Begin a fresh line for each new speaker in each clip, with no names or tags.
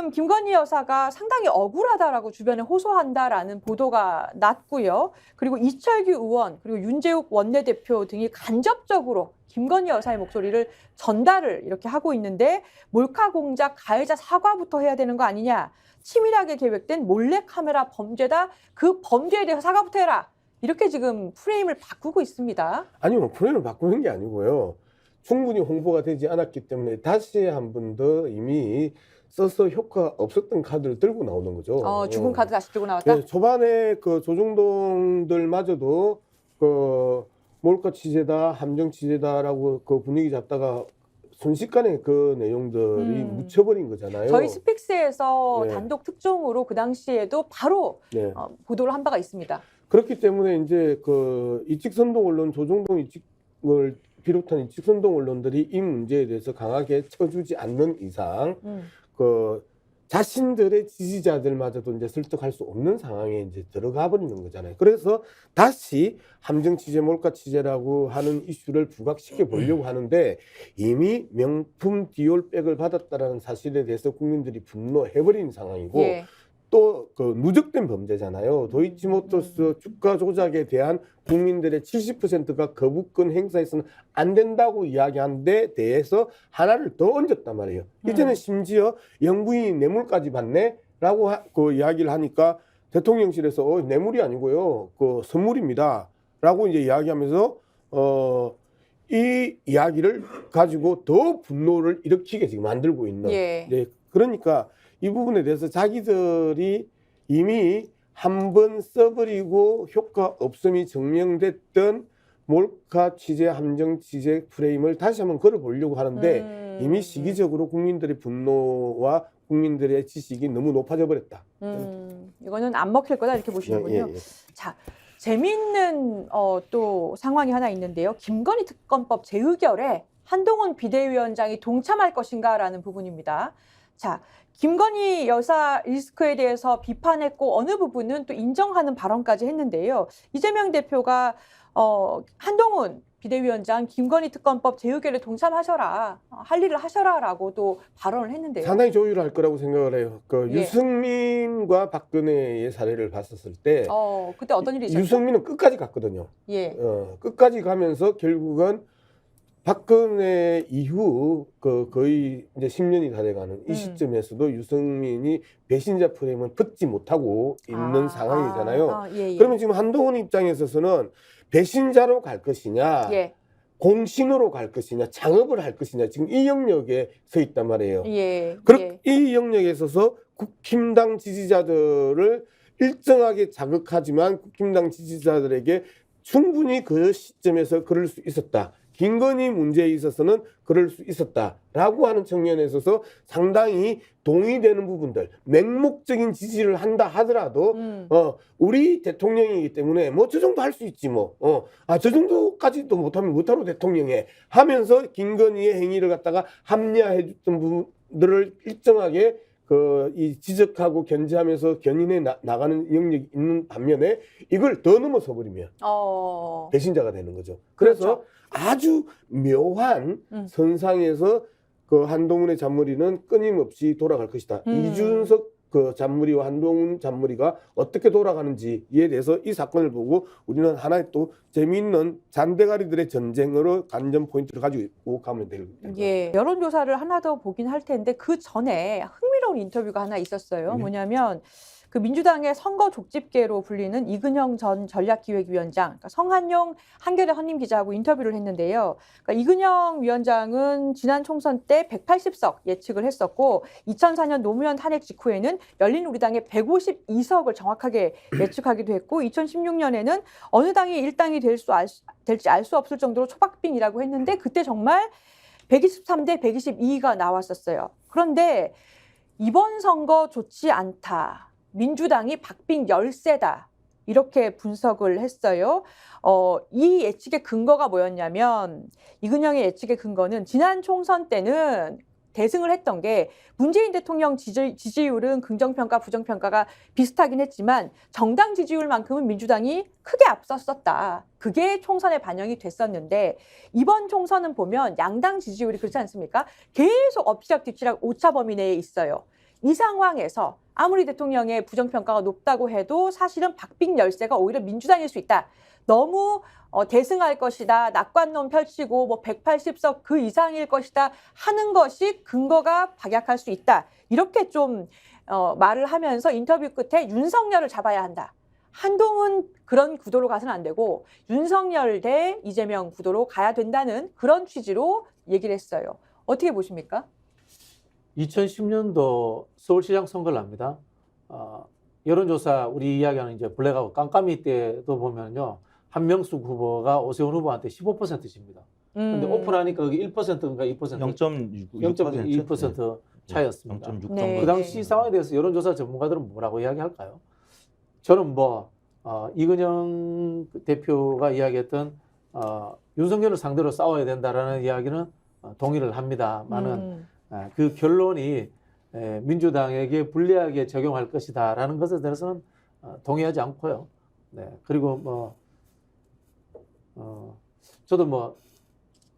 지금 김건희 여사가 상당히 억울하다라고 주변에 호소한다라는 보도가 났고요. 그리고 이철규 의원 그리고 윤재욱 원내대표 등이 간접적으로 김건희 여사의 목소리를 전달을 이렇게 하고 있는데 몰카 공작 가해자 사과부터 해야 되는 거 아니냐. 치밀하게 계획된 몰래카메라 범죄다. 그 범죄에 대해서 사과부터 해라. 이렇게 지금 프레임을 바꾸고 있습니다.
아니요, 프레임을 바꾸는 게 아니고요. 충분히 홍보가 되지 않았기 때문에 다시 한 번 더 이미 써서 효과 없었던 카드를 들고 나오는 거죠.
죽은 카드 다시 들고 나왔다?
네, 초반에 그 조중동들마저도 그 몰카 취재다, 함정 취재다라고 그 분위기 잡다가 순식간에 그 내용들이 묻혀버린 거잖아요.
저희 스픽스에서
네.
단독 특종으로 그 당시에도 바로
네.
보도를 한 바가 있습니다.
그렇기 때문에 이제 그 이직선동 언론, 조중동 이직을 비롯한 이직선동 언론들이 이 문제에 대해서 강하게 쳐주지 않는 이상 그 자신들의 지지자들마저도 이제 설득할 수 없는 상황에 이제 들어가 버리는 거잖아요. 그래서 다시 함정 취재, 몰카 취재라고 하는 이슈를 부각시켜 보려고 하는데 이미 명품 디올백을 받았다라는 사실에 대해서 국민들이 분노해 버린 상황이고
예.
또 그 누적된 범죄잖아요. 도이치모터스 주가 조작에 대한 국민들의 70%가 거부권 행사해서는 안 된다고 이야기한 데 대해서 하나를 더 얹었단 말이에요. 이제는 심지어 영부인이 뇌물까지 받네? 라고 그 이야기를 하니까 대통령실에서 뇌물이 아니고요. 그 선물입니다. 라고 이제 이야기하면서 이 이야기를 가지고 더 분노를 일으키게 지금 만들고 있는.
예.
네, 그러니까 이 부분에 대해서 자기들이 이미 한 번 써버리고 효과 없음이 증명됐던 몰카 취재, 함정 취재 프레임을 다시 한번 걸어보려고 하는데 이미 시기적으로 국민들의 분노와 국민들의 지식이 너무 높아져 버렸다.
이거는 안 먹힐 거다 이렇게 보시는군요.
예.
자, 재미있는 또 상황이 하나 있는데요. 김건희 특검법 재의결에 한동훈 비대위원장이 동참할 것인가라는 부분입니다. 자, 김건희 여사 리스크에 대해서 비판했고 어느 부분은 또 인정하는 발언까지 했는데요. 이재명 대표가 한동훈 비대위원장 김건희 특검법 재의결에 동참하셔라, 할 일을 하셔라라고 또 발언을 했는데요.
상당히 조율할 거라고 생각을 해요. 그
예.
유승민과 박근혜의 사례를 봤었을 때
그때 어떤 일이 있었죠?
유승민은 끝까지 갔거든요.
예.
끝까지 가면서 결국은 박근혜 이후 그 거의 이제 10년이 다 돼가는 이 시점에서도 유승민이 배신자 프레임은 벗지 못하고 있는 상황이잖아요.
예.
그러면 지금 한동훈 입장에 있어서는 배신자로 갈 것이냐,
예.
공신으로 갈 것이냐, 창업을 할 것이냐, 지금 이 영역에 서 있단 말이에요.
예.
이 영역에 있어서 국힘당 지지자들을 일정하게 자극하지만 국힘당 지지자들에게 충분히 그 시점에서 그럴 수 있었다. 김건희 문제에 있어서는 그럴 수 있었다라고 하는 측면에 있어서 상당히 동의되는 부분들, 맹목적인 지지를 한다 하더라도 우리 대통령이기 때문에 뭐 저 정도 할 수 있지 뭐, 저 정도까지도 못하면 못하러 대통령에 하면서 김건희의 행위를 갖다가 합리화해줬던 부분들을 일정하게 이 지적하고 견제하면서 견인해 나가는 영역이 있는 반면에 이걸 더 넘어서 버리면 배신자가 되는 거죠. 그래서
그렇죠.
아주 묘한 선상에서 그 한동훈의 잔머리는 끊임없이 돌아갈 것이다. 이준석 그 잔머리와 한동훈 잔머리가 어떻게 돌아가는지에 대해서 이 사건을 보고 우리는 하나의 또 재미있는 잔대가리들의 전쟁으로 관전 포인트를 가지고 가면 될 거예요.
예, 여론조사를 하나 더 보긴 할 텐데 그 전에 흥미로운 인터뷰가 하나 있었어요. 뭐냐면 그 민주당의 선거 족집게로 불리는 이근영 전 전략기획위원장, 그러니까 성한용 한겨레 헌림 기자하고 인터뷰를 했는데요. 그러니까 이근영 위원장은 지난 총선 때 180석 예측을 했었고 2004년 노무현 탄핵 직후에는 열린우리당의 152석을 정확하게 예측하기도 했고 2016년에는 어느 당이 일당이 될지 알 수 없을 정도로 초박빙이라고 했는데 그때 정말 123대 122가 나왔었어요. 그런데 이번 선거 좋지 않다. 민주당이 박빙 열세다. 이렇게 분석을 했어요. 이 예측의 근거가 뭐였냐면 이근영의 예측의 근거는 지난 총선 때는 대승을 했던 게 문재인 대통령 지지율은 긍정평가, 부정평가가 비슷하긴 했지만 정당 지지율만큼은 민주당이 크게 앞섰었다. 그게 총선에 반영이 됐었는데 이번 총선은 보면 양당 지지율이 그렇지 않습니까? 계속 엎치락 뒤치락 오차 범위 내에 있어요. 이 상황에서 아무리 대통령의 부정평가가 높다고 해도 사실은 박빙 열세가 오히려 민주당일 수 있다. 너무 대승할 것이다. 낙관론 펼치고 뭐 180석 그 이상일 것이다 하는 것이 근거가 박약할 수 있다. 이렇게 좀 말을 하면서 인터뷰 끝에 윤석열을 잡아야 한다. 한동훈 그런 구도로 가서는 안 되고 윤석열 대 이재명 구도로 가야 된다는 그런 취지로 얘기를 했어요. 어떻게 보십니까?
2010년도 서울시장 선거를 합니다. 여론조사 우리 이야기하는 이제 블랙아웃 깜깜이 때도 보면요. 한명숙 후보가 오세훈 후보한테 15% 집니다. 근데 오픈하니까 그게 1%인가 2%? 0.2% 차이였습니다.
0.6
네.
정도.
그 당시 상황에 대해서 여론조사 전문가들은 뭐라고 이야기할까요? 저는 이근영 대표가 이야기했던 윤석열을 상대로 싸워야 된다라는 이야기는 동의를 합니다만은 그 결론이 민주당에게 불리하게 적용할 것이다라는 것에 대해서는 동의하지 않고요. 네. 그리고 저도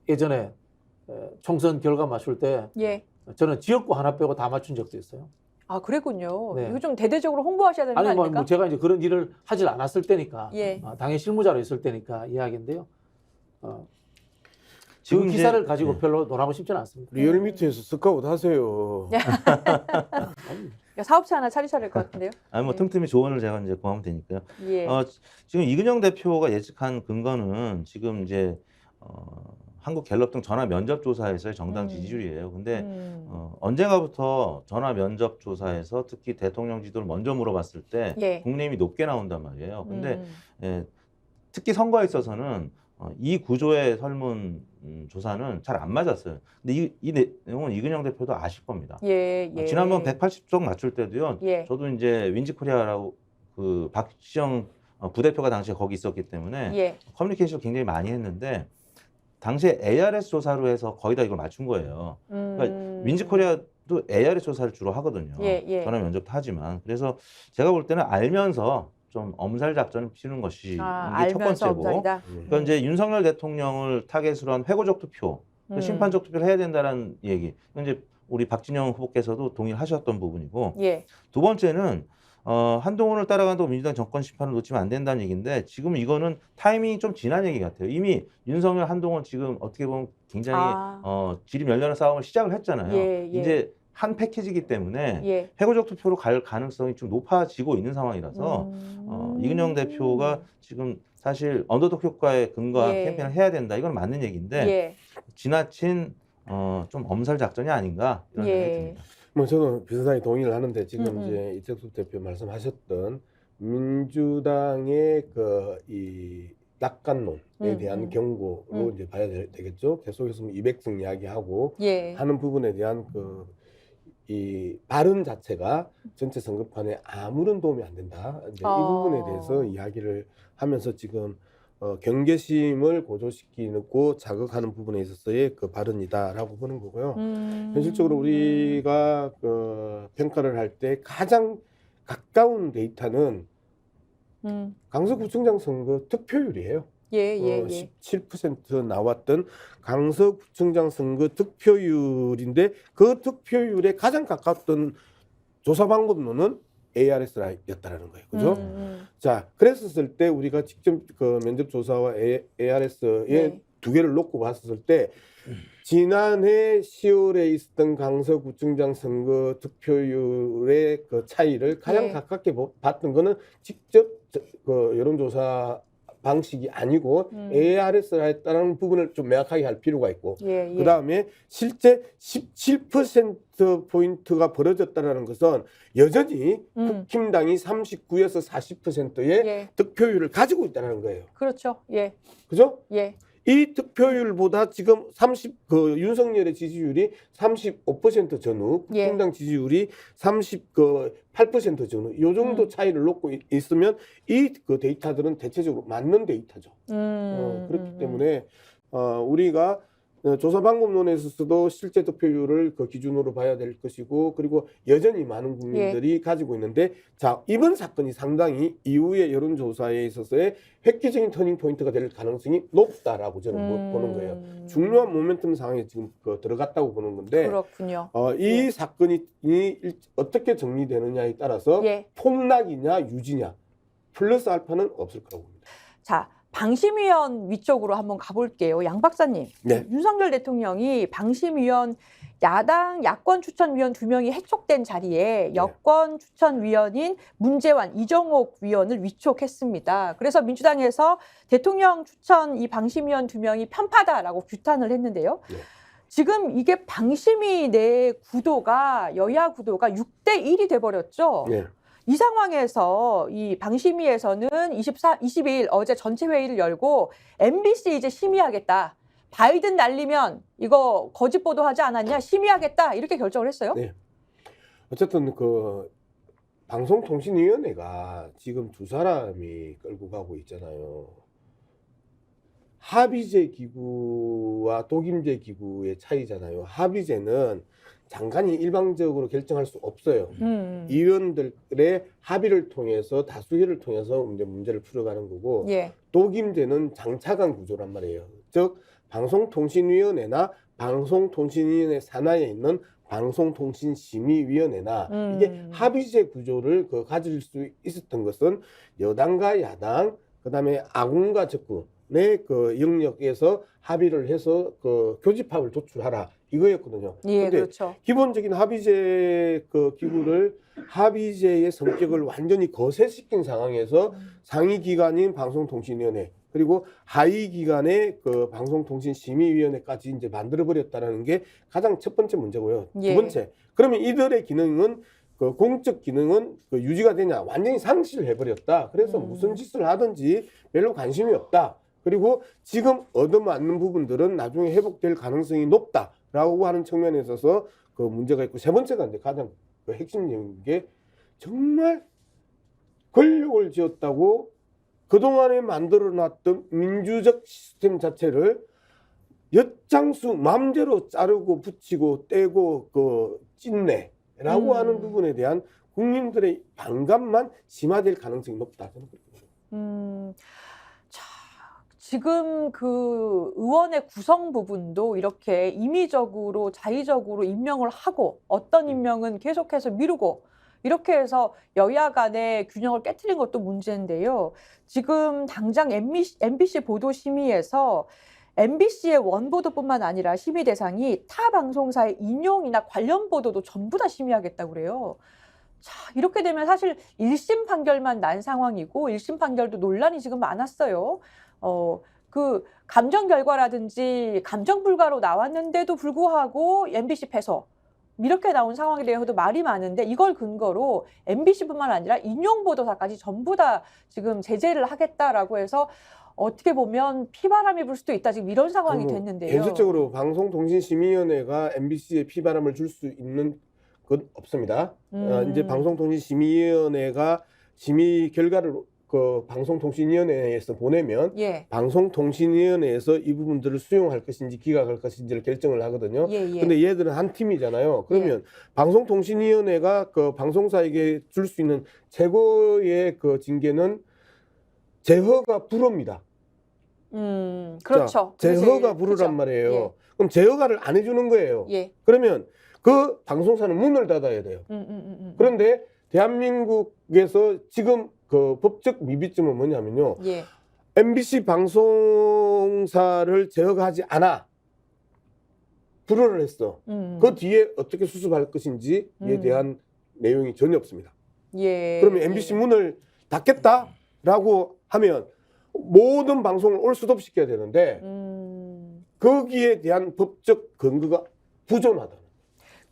예전에 총선 결과 맞출 때
예.
저는 지역구 하나 빼고 다 맞춘 적도 있어요.
아, 그랬군요.
네.
이거 좀 대대적으로 홍보하셔야 되는 거
아니
아닙니까?
제가 이제 그런 일을 하질 않았을 때니까
예.
당의 실무자로 있을 때니까 이야기인데요.
지금
그
이제-
기사를 가지고
네.
별로 논하고 싶지는 않습니다.
리얼미터에서 스카우트 하세요.
사업체 하나 차리셔야 될 것 같은데요.
아니 뭐
예.
틈틈이 조언을 제가 이제 구하면 되니까요.
예.
지금 이근영 대표가 예측한 근거는 지금 이제 한국 갤럽 등 전화 면접 조사에서의 정당 지지율이에요. 근데 언젠가부터 전화 면접 조사에서 특히 대통령 지도를 먼저 물어봤을 때
예.
국민의힘이 높게 나온단 말이에요. 근데 특히 선거에 있어서는 이 구조의 설문 조사는 잘 안 맞았어요. 근데 이 내용은 이근영 대표도 아실 겁니다.
예. 예.
지난번 180석 맞출 때도요.
예.
저도 이제 윈지코리아라고 그 박지영 부대표가 당시에 거기 있었기 때문에
예.
커뮤니케이션을 굉장히 많이 했는데 당시에 ARS 조사로 해서 거의 다 이걸 맞춘 거예요. 그러니까 윈지코리아도 ARS 조사를 주로 하거든요.
예.
전화 면접도 하지만 그래서 제가 볼 때는 알면서 좀 엄살 작전을 피우는 것이 이게 첫
알면서
번째고.
엄살이다.
그러니까 이제 윤석열 대통령을 타겟으로 한 회고적 투표, 심판적 투표를 해야 된다는 얘기. 이제 우리 박진영 후보께서도 동의를 하셨던 부분이고.
예.
두 번째는 한동훈을 따라간다고 민주당 정권 심판을 놓치면 안 된다는 얘기인데 지금 이거는 타이밍이 좀 지난 얘기 같아요. 이미 윤석열, 한동훈 지금 어떻게 보면 굉장히 지립 열렬한 싸움을 시작을 했잖아요.
예.
이제 한 패키지이기 때문에
예.
회고적 투표로 갈 가능성이 좀 높아지고 있는 상황이라서 이근영 대표가 지금 사실 언더독 효과에 근거한
예.
캠페인을 해야 된다. 이건 맞는 얘기인데
예.
지나친 좀 엄살 작전이 아닌가 이런
예.
생각이 듭니다.
저는 비슷하게 동의를 하는데 지금
음.
이제 이택수 대표 말씀하셨던 민주당의 이 낙관론에 대한 경고로 이제 봐야 되겠죠. 계속해서 200석 이야기하고
예.
하는 부분에 대한 이 발언 자체가 전체 선거판에 아무런 도움이 안 된다. 이제 이 부분에 대해서 이야기를 하면서 지금 경계심을 고조시키고 자극하는 부분에 있어서의 그 발언이다라고 보는 거고요. 현실적으로 우리가 평가를 할 때 가장 가까운 데이터는 강서구청장 선거 득표율이에요.
예.
17% 나왔던 강서구청장 선거 득표율인데 그 득표율에 가장 가깝던 조사 방법론은 ARS였다라는 거예요. 그죠? 자, 그랬었을 때 우리가 직접 그 면접 조사와 ARS의 두 개를 놓고 봤을 때 지난해 10월에 있었던 강서구청장 선거 득표율의 그 차이를 가장 가깝게 봤던 거는 직접 그 여론조사 방식이 아니고 ARS를 했다는 부분을 좀 명확하게 할 필요가 있고 그 다음에 실제 17%포인트가 벌어졌다는 것은 여전히 국힘당이 39에서 40%의 득표율을 가지고 있다는 거예요.
그렇죠. 예.
그죠?
예.
이 득표율보다 지금 윤석열의 지지율이 35% 전후, 국힘당 지지율이 38% 전후, 이 정도 차이를 놓고 있으면 이 그 데이터들은 대체적으로 맞는 데이터죠. 그렇기 때문에 우리가 조사 방법론에 있어서도 실제 득표율을 그 기준으로 봐야 될 것이고 그리고 여전히 많은 국민들이 가지고 있는데 자 이번 사건이 상당히 이후의 여론조사에 있어서의 획기적인 터닝 포인트가 될 가능성이 높다라고 저는 보는 거예요. 중요한 모멘텀 상황에 지금 들어갔다고 보는 건데
그렇군요.
이 사건이 어떻게 정리되느냐에 따라서
예.
폭락이냐 유지냐 플러스 알파는 없을 거라고 봅니다.
자, 방심위원 위쪽으로 한번 가볼게요. 양 박사님,
네.
윤석열 대통령이 방심위원 야당 야권 추천위원 2명이 해촉된 자리에 여권 추천위원인 문재환, 이정옥 위원을 위촉했습니다. 그래서 민주당에서 대통령 추천 이 방심위원 2명이 편파다라고 규탄을 했는데요.
네.
지금 이게 방심위 내 구도가 여야 구도가 6대1이 돼버렸죠.
네.
이 상황에서 이 방심위에서는 22일 어제 전체 회의를 열고 MBC 이제 심의하겠다. 바이든 날리면 이거 거짓 보도하지 않았냐? 심의하겠다. 이렇게 결정을 했어요.
네. 어쨌든 그 방송통신위원회가 지금 두 사람이 끌고 가고 있잖아요. 합의제 기구와 독임제 기구의 차이잖아요. 합의제는 장관이 일방적으로 결정할 수 없어요. 의원들의 합의를 통해서 다수결을 통해서 문제를 풀어가는 거고
예.
독임제는 장차관 구조란 말이에요. 즉 방송통신위원회나 방송통신위원회 산하에 있는 방송통신심의위원회나 이게 합의제 구조를 가질 수 있었던 것은 여당과 야당 그다음에 아군과 적군의 그 영역에서 합의를 해서 그 교집합을 도출하라 이거였거든요.
예,
근데
그렇죠.
기본적인 합의제 그 기구를 합의제의 성격을 완전히 거세시킨 상황에서 상위 기관인 방송통신위원회 그리고 하위 기관의 그 방송통신심의위원회까지 이제 만들어 버렸다라는 게 가장 첫 번째 문제고요.
예.
두 번째, 그러면 이들의 기능은 그 공적 기능은 그 유지가 되냐? 완전히 상실을 해버렸다. 그래서 무슨 짓을 하든지 별로 관심이 없다. 그리고 지금 얻어맞는 부분들은 나중에 회복될 가능성이 높다라고 하는 측면에 있어서 그 문제가 있고 세 번째가 이제 가장 그 핵심적인 게 정말 권력을 쥐었다고 그동안에 만들어놨던 민주적 시스템 자체를 엿장수 마음대로 자르고 붙이고 떼고 그 찢네라고 하는 부분에 대한 국민들의 반감만 심화될 가능성이 높다. 저는 그렇게 봅니다.
자, 지금 그 의원의 구성 부분도 이렇게 임의적으로 자의적으로 임명을 하고 어떤 임명은 계속해서 미루고 이렇게 해서 여야 간의 균형을 깨트린 것도 문제인데요. 지금 당장 MBC 보도 심의에서 MBC의 원보도뿐만 아니라 심의 대상이 타 방송사의 인용이나 관련 보도도 전부 다 심의하겠다고 그래요. 자, 이렇게 되면 사실 1심 판결만 난 상황이고 1심 판결도 논란이 지금 많았어요. 그 감정 결과라든지 감정 불가로 나왔는데도 불구하고 MBC 패소. 이렇게 나온 상황에 대해서도 말이 많은데 이걸 근거로 MBC뿐만 아니라 인용보도사까지 전부 다 지금 제재를 하겠다라고 해서 어떻게 보면 피바람이 불 수도 있다. 지금 이런 상황이 됐는데요.
현실적으로 방송통신심의위원회가 MBC에 피바람을 줄 수 있는 건 없습니다. 이제 방송통신심의위원회가 심의 결과를 그 방송통신위원회에서 보내면
예.
방송통신위원회에서 이 부분들을 수용할 것인지 기각할 것인지를 결정을 하거든요.
예.
근데 얘들은 한 팀이잖아요. 그러면 방송통신위원회가 그 방송사에게 줄 수 있는 최고의 그 징계는 제허가 불허입니다.
그렇죠.
자, 제허가 불허란 말이에요.
예.
그럼 제허가를 안 해주는 거예요.
예.
그러면 그 방송사는 문을 닫아야 돼요. 그런데 대한민국에서 지금 그 법적 미비점은 뭐냐면요.
예.
MBC 방송사를 제어하지 않아. 불허를 했어. 그 뒤에 어떻게 수습할 것인지에 대한 내용이 전혀 없습니다.
예.
그러면 MBC 문을 닫겠다라고 하면 모든 방송을 올 수도 없이 시켜야 되는데 거기에 대한 법적 근거가 부존하다.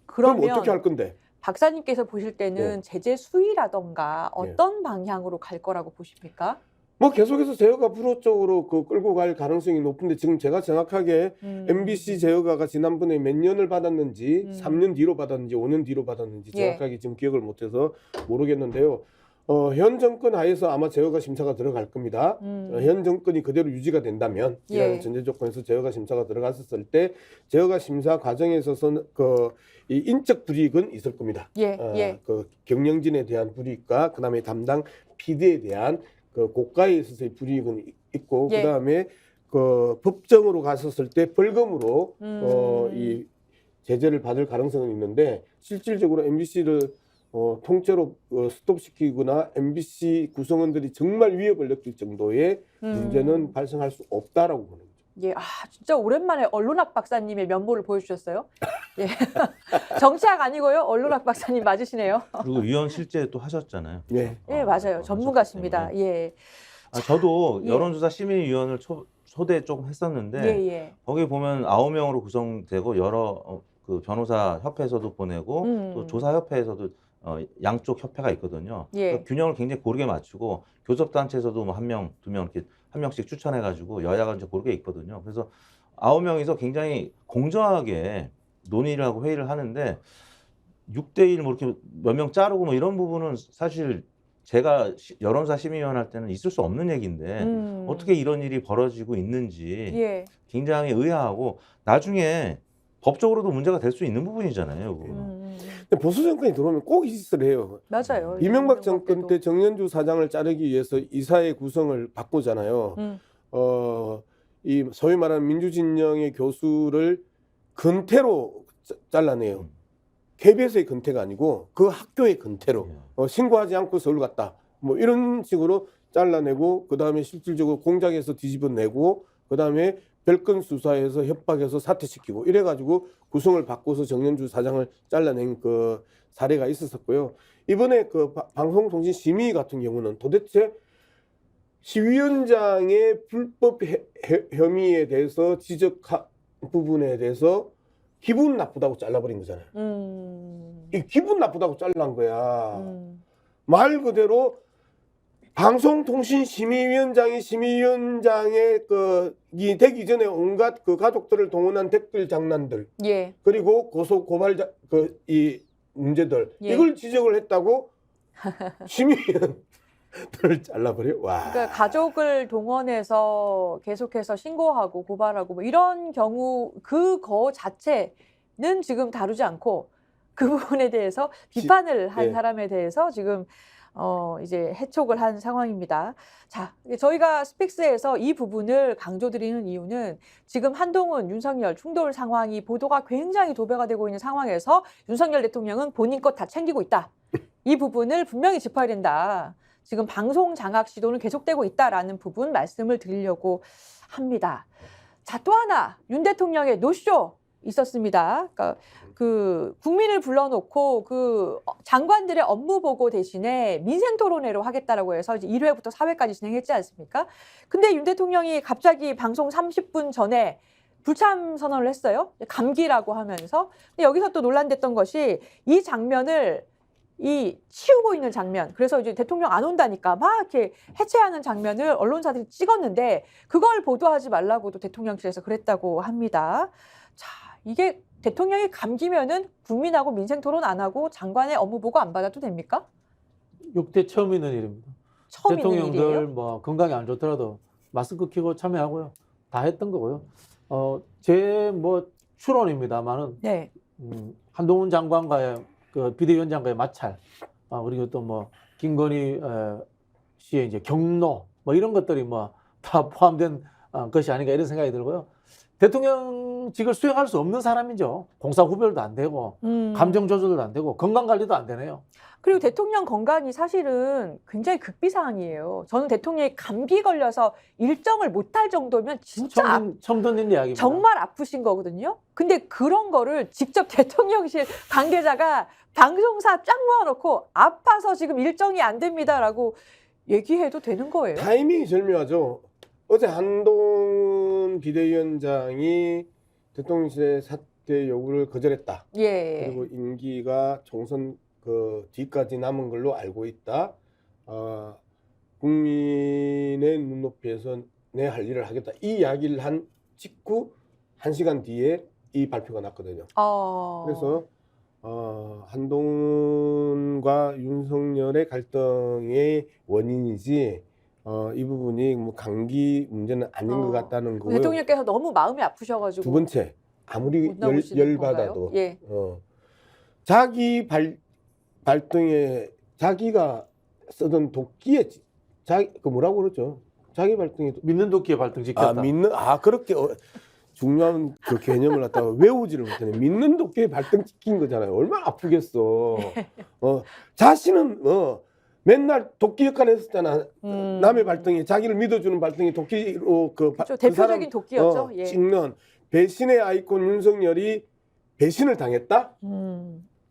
그럼
그러면
어떻게 할 건데?
박사님께서 보실 때는 제재 수위라던가 어떤 방향으로 갈 거라고 보십니까?
뭐 계속해서 제어가 불허 쪽으로 그 끌고 갈 가능성이 높은데 지금 제가 정확하게 MBC 제어가가 지난번에 몇 년을 받았는지 3년 뒤로 받았는지 5년 뒤로 받았는지 정확하게 지금 기억을 못해서 모르겠는데요. 현 정권 하에서 아마 제어가 심사가 들어갈 겁니다. 현 정권이 그대로 유지가 된다면 이런 전제 조건에서 제어가 심사가 들어갔었을 때 제어가 심사 과정에 있어서는 이 인적 불이익은 있을 겁니다. 그 경영진에 대한 불이익과 그다음에 담당 PD에 대한 그 고가에 있어서의 불이익은 있고 그다음에 그 법정으로 갔었을 때 벌금으로 이 제재를 받을 가능성은 있는데 실질적으로 MBC를 통째로 스톱시키거나 MBC 구성원들이 정말 위협을 느낄 정도의 문제는 발생할 수 없다라고 보는 거죠.
예, 진짜 오랜만에 언론학 박사님의 면모를 보여주셨어요. 예. 정치학 아니고요, 언론학 박사님 맞으시네요.
그리고 위원 실제 또 하셨잖아요.
네.
예, 맞아요. 전문가십니다. 예.
저도 여론조사 심의위원을 초대 조금 했었는데 거기 보면 9명으로 구성되고 여러 그 변호사 협회에서도 보내고 또 조사협회에서도 양쪽 협회가 있거든요. 그 균형을 굉장히 고르게 맞추고 교섭단체에서도 뭐 1명, 2명 이렇게 한 명씩 추천해가지고 여야가 이제 고르게 있거든요. 그래서 9명이서 굉장히 공정하게 논의를 하고 회의를 하는데 6대1 뭐 이렇게 몇 명 자르고 뭐 이런 부분은 사실 제가 여론조사 심의위원 할 때는 있을 수 없는 얘기인데 어떻게 이런 일이 벌어지고 있는지 굉장히 의아하고 나중에 법적으로도 문제가 될 수 있는 부분이잖아요.
근데 보수 정권이 들어오면 꼭 짓을 해요.
맞아요.
이명박 정권 때 정연주 사장을 자르기 위해서 이사회 구성을 바꾸잖아요. 이 소위 말하는 민주진영의 교수를 근태로 잘라내요. KBS의 근태가 아니고 그 학교의 근태로 신고하지 않고 서울 갔다. 뭐 이런 식으로 잘라내고 그 다음에 실질적으로 공작에서 뒤집어내고 그 다음에 별건 수사에서 협박해서 사퇴시키고 이래가지고 구성을 바꿔서 정연주 사장을 잘라낸 그 사례가 있었고요. 이번에 그 방송통신심의 같은 경우는 도대체 시위원장의 불법 혐의에 대해서 지적한 부분에 대해서 기분 나쁘다고 잘라버린 거잖아요. 이 기분 나쁘다고 잘란 거야. 말 그대로 방송통신심의위원장이 심의위원장의 이 되기 전에 온갖 그 가족들을 동원한 댓글 장난들, 그리고 고소 고발 이 문제들 이걸 지적을 했다고 심의위원들을 잘라버려. 와.
그러니까 가족을 동원해서 계속해서 신고하고 고발하고 뭐 이런 경우 그거 자체는 지금 다루지 않고 그 부분에 대해서 비판을 한 사람에 대해서 지금 이제 해촉을 한 상황입니다. 자, 저희가 스픽스에서 이 부분을 강조드리는 이유는 지금 한동훈, 윤석열 충돌 상황이 보도가 굉장히 도배가 되고 있는 상황에서 윤석열 대통령은 본인 것 다 챙기고 있다. 이 부분을 분명히 짚어야 된다. 지금 방송 장악 시도는 계속되고 있다라는 부분 말씀을 드리려고 합니다. 자, 또 하나 윤 대통령의 노쇼 있었습니다. 그러니까 그 국민을 불러놓고 그 장관들의 업무 보고 대신에 민생 토론회로 하겠다라고 해서 이제 1회부터 4회까지 진행했지 않습니까? 근데 윤 대통령이 갑자기 방송 30분 전에 불참 선언을 했어요. 감기라고 하면서. 근데 여기서 또 논란됐던 것이 이 장면을 치우고 있는 장면. 그래서 이제 대통령 안 온다니까 막 이렇게 해체하는 장면을 언론사들이 찍었는데 그걸 보도하지 말라고도 대통령실에서 그랬다고 합니다. 자, 이게 대통령이 감기면은 국민하고 민생 토론 안 하고 장관의 업무 보고 안 받아도 됩니까?
6대 처음 있는 일입니다.
처음 있는
대통령들
일이에요?
뭐 건강이 안 좋더라도 마스크 끼고 참여하고요. 다 했던 거고요. 제 뭐 추론입니다만은 한동훈 장관과의 그 비대위원장과의 마찰, 그리고 또 뭐 김건희 씨의 이제 경로 뭐 이런 것들이 뭐 다 포함된 것이 아닌가 이런 생각이 들고요. 대통령직을 수행할 수 없는 사람이죠. 공사 구별도 안 되고 감정 조절도 안 되고 건강 관리도 안 되네요.
그리고 대통령 건강이 사실은 굉장히 극비 사항이에요. 저는 대통령이 감기 걸려서 일정을 못할 정도면 진짜
처음 듣는 이야기입니다.
정말 아프신 거거든요. 근데 그런 거를 직접 대통령실 관계자가 방송사 쫙 모아놓고 아파서 지금 일정이 안 됩니다라고 얘기해도 되는 거예요.
타이밍이 절묘하죠. 어제 한동훈 비대위원장이 대통령실의 사퇴 요구를 거절했다. 그리고 임기가 총선 그 뒤까지 남은 걸로 알고 있다. 국민의 눈높이에서 내 할 일을 하겠다. 이 이야기를 한 직후 1시간 뒤에 이 발표가 났거든요. 그래서 한동훈과 윤 윤석열의 갈등의 원인이지 이 부분이 뭐 강기 문제는 아닌 것 같다는 거고요.
대통령께서 너무 마음이 아프셔가지고
두 번째, 아무리
못 나오시는
열받아도
건가요? 예.
자기 발등에 자기가 쓰던 도끼에 그 뭐라고 그러죠? 자기 발등에
믿는 도끼에 발등 지켰다.
그렇게 중요한 그 개념을 갖다가 외우지를 못하네. 믿는 도끼에 발등 찍힌 거잖아요. 얼마나 아프겠어. 자신은 맨날 도끼 역할 했었잖아. 남의 발등에 자기를 믿어주는 발등에 도끼로
그렇죠. 대표적인 도끼였죠. 예.
찍는 배신의 아이콘 윤석열이 배신을 당했다?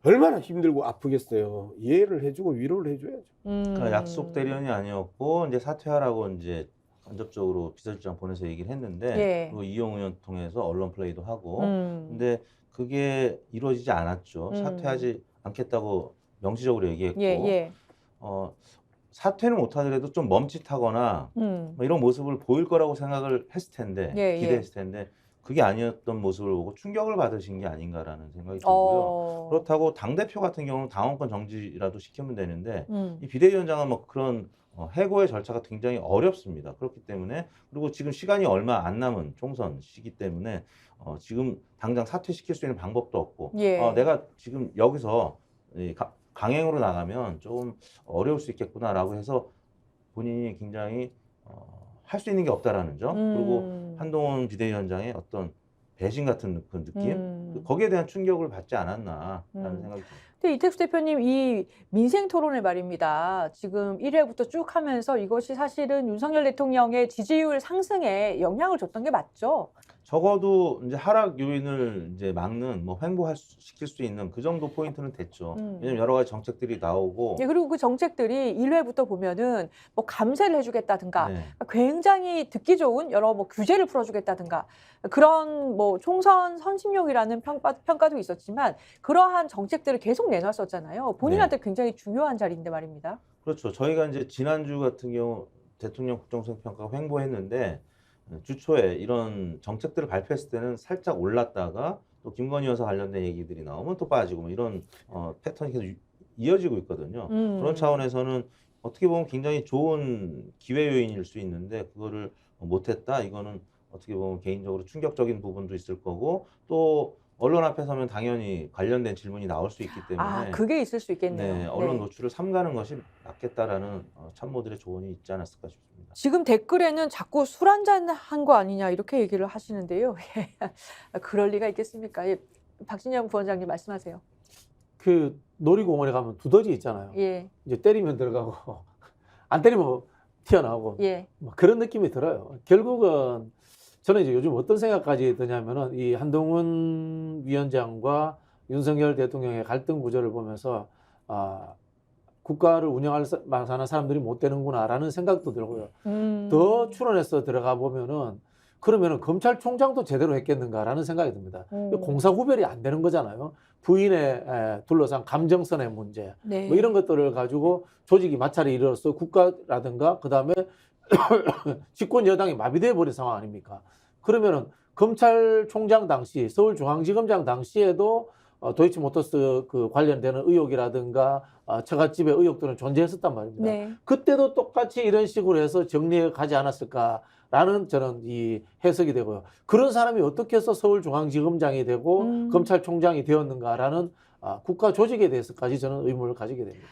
얼마나 힘들고 아프겠어요. 이해를 해주고 위로를 해줘야죠.
그러니까 약속 대련이 아니었고 이제 사퇴하라고 이제 간접적으로 비서실장 보내서 얘기를 했는데
예.
그리고 이용 의원 통해서 언론 플레이도 하고 근데 그게 이루어지지 않았죠. 사퇴하지 않겠다고 명시적으로 얘기했고
예.
사퇴는 못하더라도 좀 멈칫하거나 뭐 이런 모습을 보일 거라고 생각을 했을 텐데
예.
기대했을 텐데 그게 아니었던 모습을 보고 충격을 받으신 게 아닌가라는 생각이 들고요. 그렇다고 당대표 같은 경우는 당원권 정지라도 시키면 되는데 이 비대위원장은 뭐 그런 해고의 절차가 굉장히 어렵습니다. 그렇기 때문에 그리고 지금 시간이 얼마 안 남은 총선 시기 때문에 지금 당장 사퇴시킬 수 있는 방법도 없고
예.
내가 지금 여기서 강행으로 나가면 좀 어려울 수 있겠구나라고 해서 본인이 굉장히 할 수 있는 게 없다라는 점 그리고 한동훈 비대위원장의 어떤 배신 같은 그 느낌 거기에 대한 충격을 받지 않았나라는 생각이 듭니다.
근데 이택수 대표님 이 민생 토론회 말입니다. 지금 1회부터 쭉 하면서 이것이 사실은 윤석열 대통령의 지지율 상승에 영향을 줬던 게 맞죠?
적어도 이제 하락 요인을 이제 막는 뭐 시킬 수 있는 그 정도 포인트는 됐죠. 왜냐면 여러 가지 정책들이 나오고.
예, 그리고 그 정책들이 1회부터 보면은 뭐 감세를 해주겠다든가
네.
굉장히 듣기 좋은 여러 뭐 규제를 풀어주겠다든가 그런 뭐 총선 선심용이라는 평가도 있었지만 그러한 정책들을 계속 내놨었잖아요. 본인한테 굉장히 중요한 자리인데 말입니다.
그렇죠. 저희가 이제 지난주 같은 경우 대통령 국정수행평가 횡보했는데 주초에 이런 정책들을 발표했을 때는 살짝 올랐다가 또 김건희 여사 관련된 얘기들이 나오면 또 빠지고 뭐 이런 패턴이 계속 이어지고 있거든요. 그런 차원에서는 어떻게 보면 굉장히 좋은 기회 요인일 수 있는데 그거를 못했다. 이거는 어떻게 보면 개인적으로 충격적인 부분도 있을 거고 또 언론 앞에 서면 당연히 관련된 질문이 나올 수 있기 때문에
그게 있을 수 있겠네요.
네, 언론 노출을 삼가는 것이 맞겠다라는 참모들의 조언이 있지 않았을까 싶습니다.
지금 댓글에는 자꾸 술 한잔 한 거 아니냐 이렇게 얘기를 하시는데요. 그럴 리가 있겠습니까? 예, 박진영 부원장님 말씀하세요.
그 놀이공원에 가면 두더지 있잖아요.
예.
이제 때리면 들어가고 안 때리면 튀어나오고
예.
뭐 그런 느낌이 들어요. 결국은 저는 이제 요즘 어떤 생각까지 드냐면은 이 한동훈 위원장과 윤석열 대통령의 갈등 구조를 보면서 국가를 운영할 만한 사람들이 못 되는구나라는 생각도 들고요. 더 추론해서 들어가 보면은 그러면은 검찰총장도 제대로 했겠는가라는 생각이 듭니다. 공사 구별이 안 되는 거잖아요. 부인에 둘러싼 감정선의 문제,
네.
뭐 이런 것들을 가지고 조직이 마찰이 일어서 국가라든가 그 다음에 집권 여당이 마비돼 버린 상황 아닙니까? 그러면은 검찰총장 당시, 서울중앙지검장 당시에도 도이치모터스 그 관련되는 의혹이라든가 처갓집의 의혹들은 존재했었단 말입니다.
네.
그때도 똑같이 이런 식으로 해서 정리해 가지 않았을까라는 저는 이 해석이 되고요. 그런 사람이 어떻게 해서 서울중앙지검장이 되고 검찰총장이 되었는가라는 국가 조직에 대해서까지 저는 의문을 가지게 됩니다.